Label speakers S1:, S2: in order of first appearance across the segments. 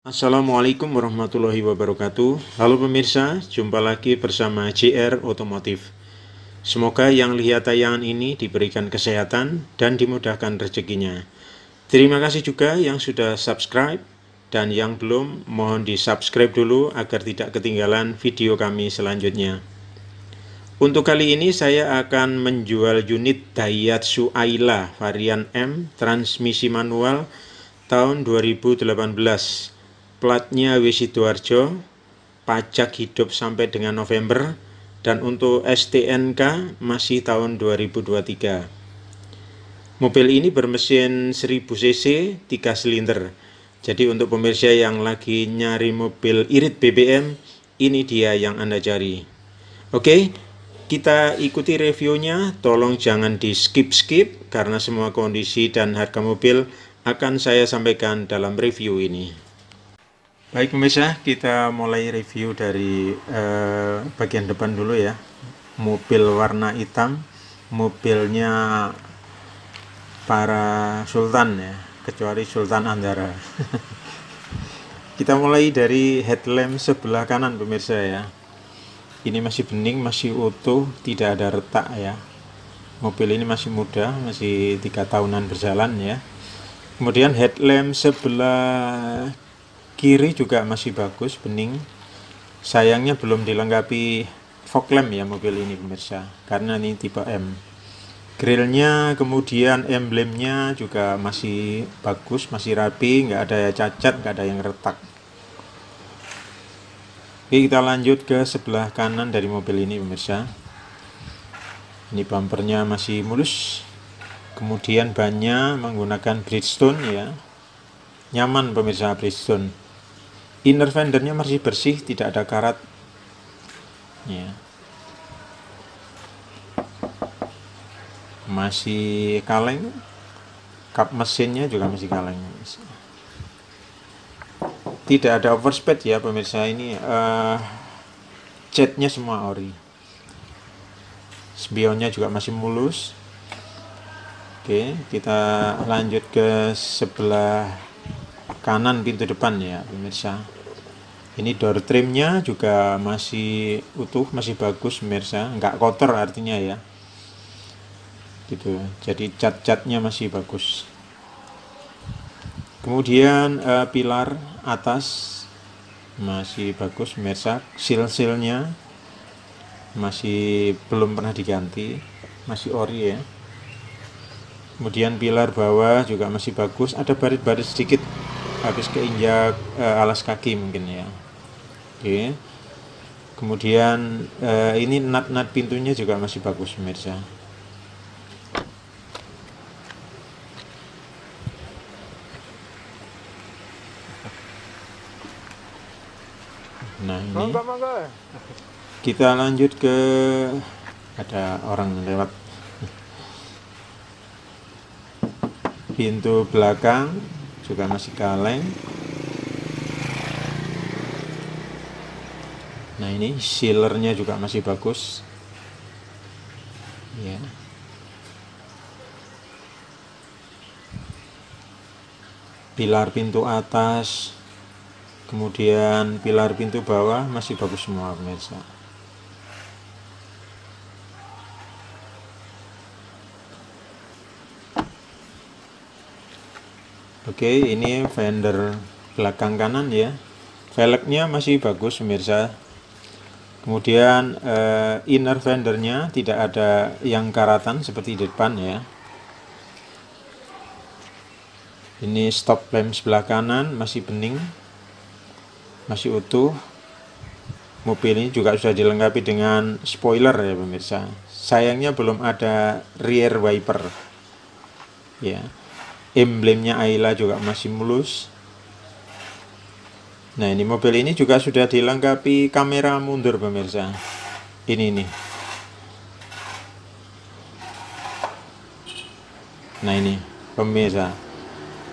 S1: Assalamualaikum warahmatullahi wabarakatuh. Halo pemirsa, jumpa lagi bersama JR Otomotif. Semoga yang lihat tayangan ini diberikan kesehatan dan dimudahkan rezekinya. Terima kasih juga yang sudah subscribe, dan yang belum mohon di subscribe dulu agar tidak ketinggalan video kami selanjutnya. Untuk kali ini saya akan menjual unit Daihatsu Ayla varian M transmisi manual tahun 2018. Platnya W Sidoarjo, pajak hidup sampai dengan November, dan untuk STNK masih tahun 2023. Mobil ini bermesin 1000 cc 3 silinder. Jadi untuk pemirsa yang lagi nyari mobil irit BBM, ini dia yang Anda cari. Oke, kita ikuti reviewnya. Tolong jangan di skip-skip karena semua kondisi dan harga mobil akan saya sampaikan dalam review ini. Baik pemirsa, kita mulai review dari bagian depan dulu ya. Mobil warna hitam, mobilnya para sultan ya, kecuali Sultan Andara. Kita mulai dari headlamp sebelah kanan pemirsa ya. Ini masih bening, masih utuh, tidak ada retak ya. Mobil ini masih muda, masih 3 tahunan berjalan ya. Kemudian headlamp sebelah kiri juga masih bagus, bening. Sayangnya belum dilengkapi fog lamp ya mobil ini pemirsa, karena ini tipe M. Grillnya, kemudian emblemnya juga masih bagus, masih rapi, nggak ada cacat, nggak ada yang retak. Oke, kita lanjut ke sebelah kanan dari mobil ini pemirsa. Ini bumpernya masih mulus, kemudian bannya menggunakan Bridgestone ya, nyaman pemirsa Bridgestone. Inner fendernya masih bersih, tidak ada karat ya. Masih kaleng, kap mesinnya juga masih kaleng. Tidak ada overspeed ya pemirsa, ini catnya semua ori. Spionnya juga masih mulus. Oke, kita lanjut ke sebelah kanan pintu depan ya pemirsa. Ini door trimnya juga masih utuh, masih bagus pemirsa, nggak kotor artinya ya gitu, jadi cat-catnya masih bagus. Kemudian pilar atas masih bagus pemirsa, seal-sealnya masih belum pernah diganti, masih ori ya. Kemudian pilar bawah juga masih bagus, ada barit-barit sedikit habis keinjak alas kaki mungkin ya. Oke. Kemudian ini nut-nut pintunya juga masih bagus pemirsa. Nah ini kita lanjut ke, ada orang lewat. Pintu belakang juga masih kaleng. Nah ini sealernya juga masih bagus ya. Pilar pintu atas, kemudian pilar pintu bawah masih bagus semua pemirsa. Oke, ini fender belakang kanan ya. Velgnya masih bagus pemirsa. Kemudian inner fendernya tidak ada yang karatan seperti di depan ya. Ini stop lamp sebelah kanan masih bening, masih utuh. Mobil ini juga sudah dilengkapi dengan spoiler ya pemirsa. Sayangnya belum ada rear wiper ya. Emblemnya Ayla juga masih mulus. Nah ini mobil ini juga sudah dilengkapi kamera mundur pemirsa. Ini nih. Nah ini pemirsa,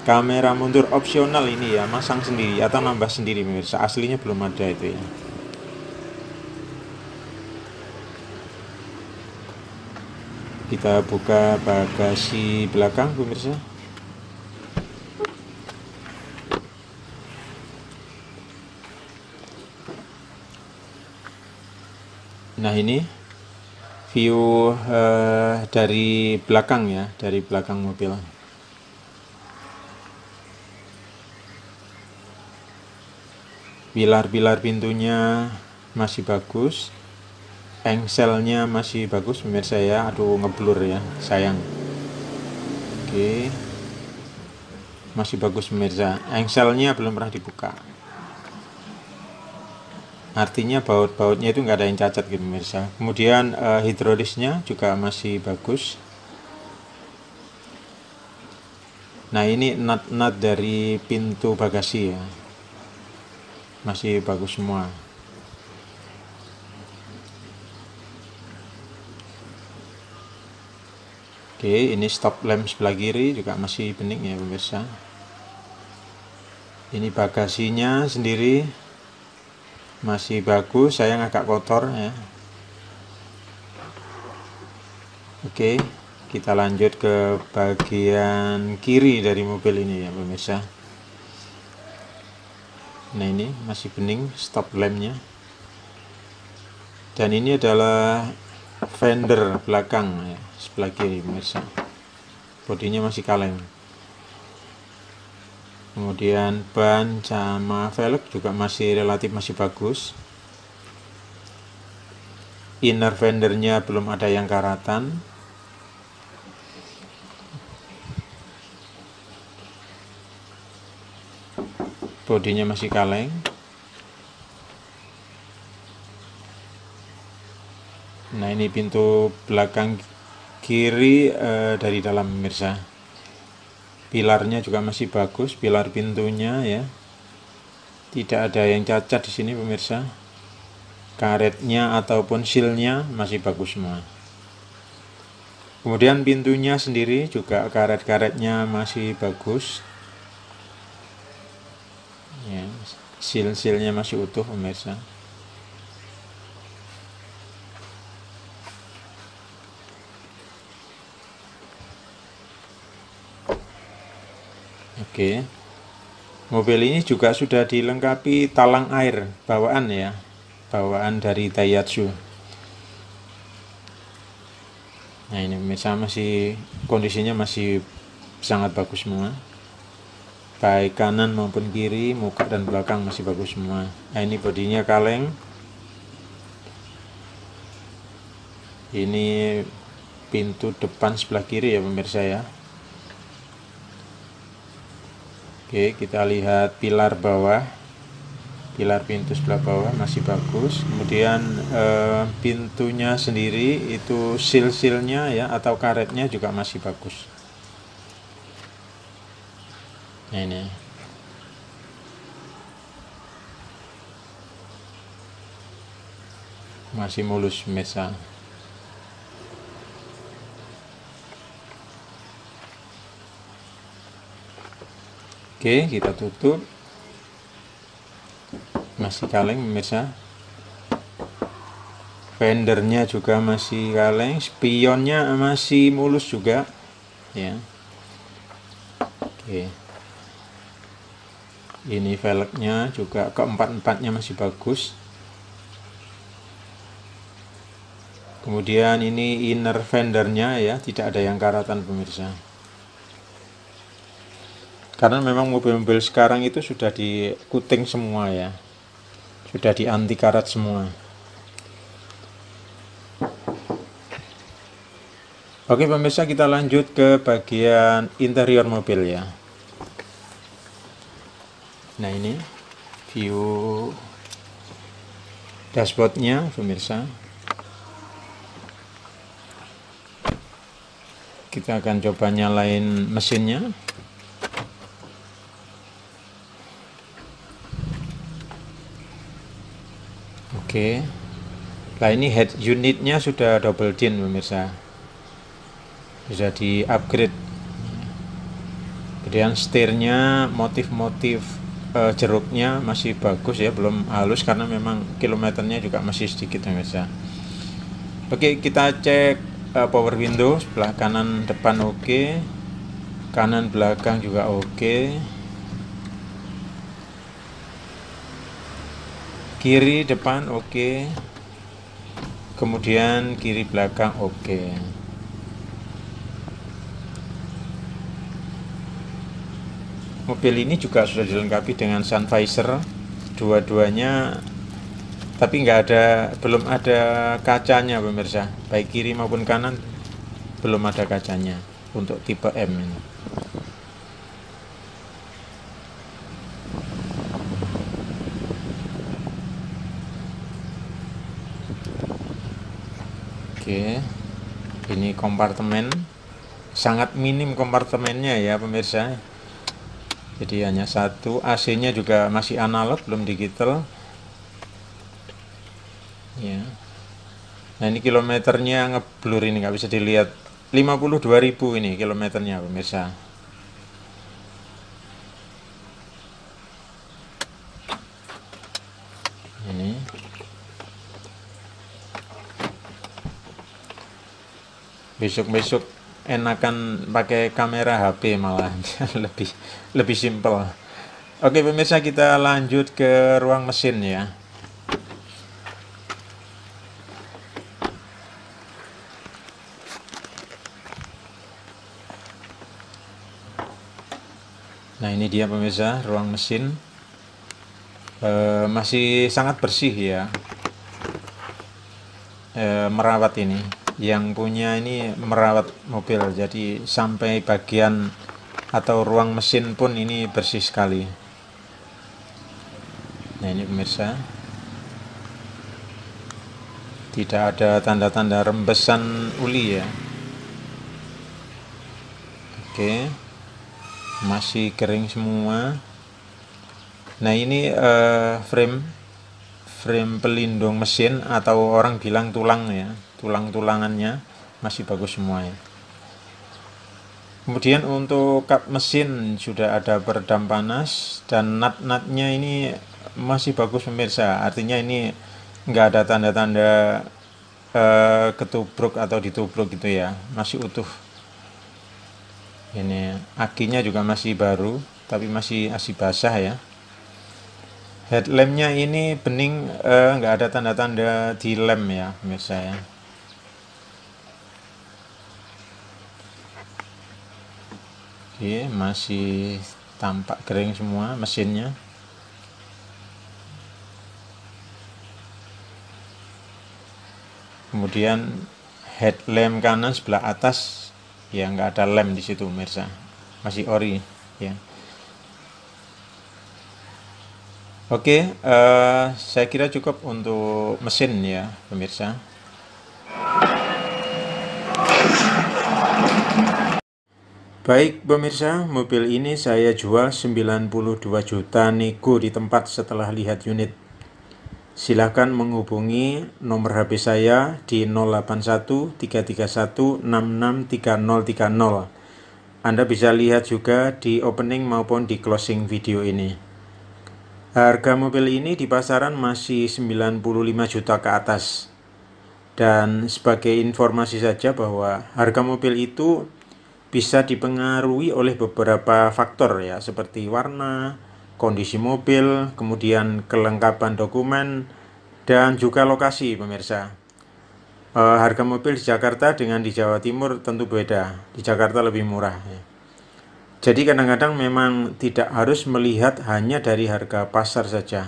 S1: kamera mundur opsional ini ya, masang sendiri atau nambah sendiri pemirsa. Aslinya belum ada itu ya. Kita buka bagasi belakang pemirsa. Nah, ini view dari belakang ya, dari belakang mobil. Pilar-pilar pintunya masih bagus, engselnya masih bagus pemirsa ya. Aduh, ngeblur ya, sayang. Oke, masih bagus pemirsa, engselnya belum pernah dibuka, artinya baut-bautnya itu nggak ada yang cacat gitu pemirsa. Kemudian hidrolisnya juga masih bagus. Nah, ini nut-nut dari pintu bagasi ya, masih bagus semua. Oke, ini stop lamp sebelah kiri juga masih bening ya pemirsa. Ini bagasinya sendiri masih bagus, sayang agak kotor ya. Oke, kita lanjut ke bagian kiri dari mobil ini ya pemirsa. Nah, ini masih bening stop lampnya. Dan ini adalah fender belakang ya, sebelah kiri pemirsa. Bodinya masih kaleng. Kemudian ban sama velg juga masih relatif masih bagus. Inner fendernya belum ada yang karatan. Bodinya masih kaleng. Nah, ini pintu belakang kiri dari dalam pemirsa. Pilarnya juga masih bagus, pilar pintunya ya. Tidak ada yang cacat di sini pemirsa. Karetnya ataupun sealnya masih bagus semua. Kemudian pintunya sendiri juga karet-karetnya masih bagus. Ya, seal-sealnya masih utuh pemirsa. Oke. Mobil ini juga sudah dilengkapi talang air bawaan ya. Bawaan dari Daihatsu. Nah, ini pemirsa masih kondisinya masih sangat bagus semua. Baik kanan maupun kiri, muka dan belakang masih bagus semua. Nah, ini bodinya kaleng. Ini pintu depan sebelah kiri ya pemirsa ya. Oke, kita lihat pilar bawah. Pilar pintu sebelah bawah masih bagus. Kemudian pintunya sendiri itu seal-sealnya ya atau karetnya juga masih bagus. Nah, ini masih mulus pemirsa. Oke, kita tutup. Masih kaleng pemirsa. Fendernya juga masih kaleng, spionnya masih mulus juga ya. Oke. Ini velgnya juga keempat-empatnya masih bagus. Kemudian ini inner fendernya ya, tidak ada yang karatan pemirsa. Karena memang mobil-mobil sekarang itu sudah di coating semua ya. Sudah di anti karat semua. Oke pemirsa, kita lanjut ke bagian interior mobil ya. Nah, ini view dashboardnya pemirsa. Kita akan coba nyalain mesinnya. Oke. Nah, ini head unitnya sudah double din pemirsa. Sudah di upgrade. Kemudian setirnya motif-motif jeruknya masih bagus ya, belum halus karena memang kilometernya juga masih sedikit pemirsa. Oke, kita cek power window sebelah kanan depan oke, kanan belakang juga oke, kiri depan oke, kemudian kiri belakang oke. Mobil ini juga sudah dilengkapi dengan sun visor dua-duanya, tapi belum ada kacanya pemirsa, baik kiri maupun kanan belum ada kacanya untuk tipe M ini. Oke, ini kompartemen, sangat minim kompartemennya ya pemirsa. Jadi hanya satu, AC-nya juga masih analog, belum digital. Ya. Nah ini kilometernya ngeblur, ini nggak bisa dilihat. 52.000 ini kilometernya pemirsa. Ini besok-besok enakan pakai kamera HP malah lebih simpel. Oke pemirsa, kita lanjut ke ruang mesin ya. Nah ini dia pemirsa, ruang mesin masih sangat bersih ya. Merawat ini, yang punya ini merawat mobil, jadi sampai bagian atau ruang mesin pun ini bersih sekali. Nah ini pemirsa, tidak ada tanda-tanda rembesan uli ya. Oke, masih kering semua. Nah ini frame pelindung mesin atau orang bilang tulang ya, tulang-tulangannya masih bagus semua ya. Kemudian untuk kap mesin sudah ada peredam panas, dan nut-nutnya ini masih bagus pemirsa, artinya ini nggak ada tanda-tanda ketubruk atau ditubruk gitu ya, masih utuh. Ini akinya juga masih baru, tapi masih basah ya. Headlampnya ini bening, nggak ada tanda-tanda di lem ya pemirsa ya. Oke, masih tampak kering semua mesinnya. Kemudian headlamp kanan sebelah atas ya nggak ada lem di situ pemirsa, masih ori ya. Oke, saya kira cukup untuk mesin ya pemirsa. Baik pemirsa, mobil ini saya jual 92 juta nego di tempat setelah lihat unit. Silahkan menghubungi nomor HP saya di 081 331 663030. Anda bisa lihat juga di opening maupun di closing video ini. Harga mobil ini di pasaran masih 95 juta ke atas. Dan sebagai informasi saja bahwa harga mobil itu bisa dipengaruhi oleh beberapa faktor ya, seperti warna, kondisi mobil, kemudian kelengkapan dokumen, dan juga lokasi pemirsa. Harga mobil di Jakarta dengan di Jawa Timur tentu beda. Di Jakarta lebih murah ya. Jadi kadang-kadang memang tidak harus melihat hanya dari harga pasar saja.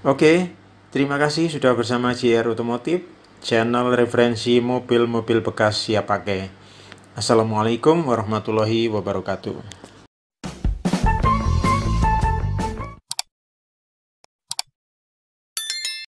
S1: Oke, terima kasih sudah bersama JR Otomotif, channel referensi mobil-mobil bekas siap pakai. Assalamualaikum warahmatullahi wabarakatuh.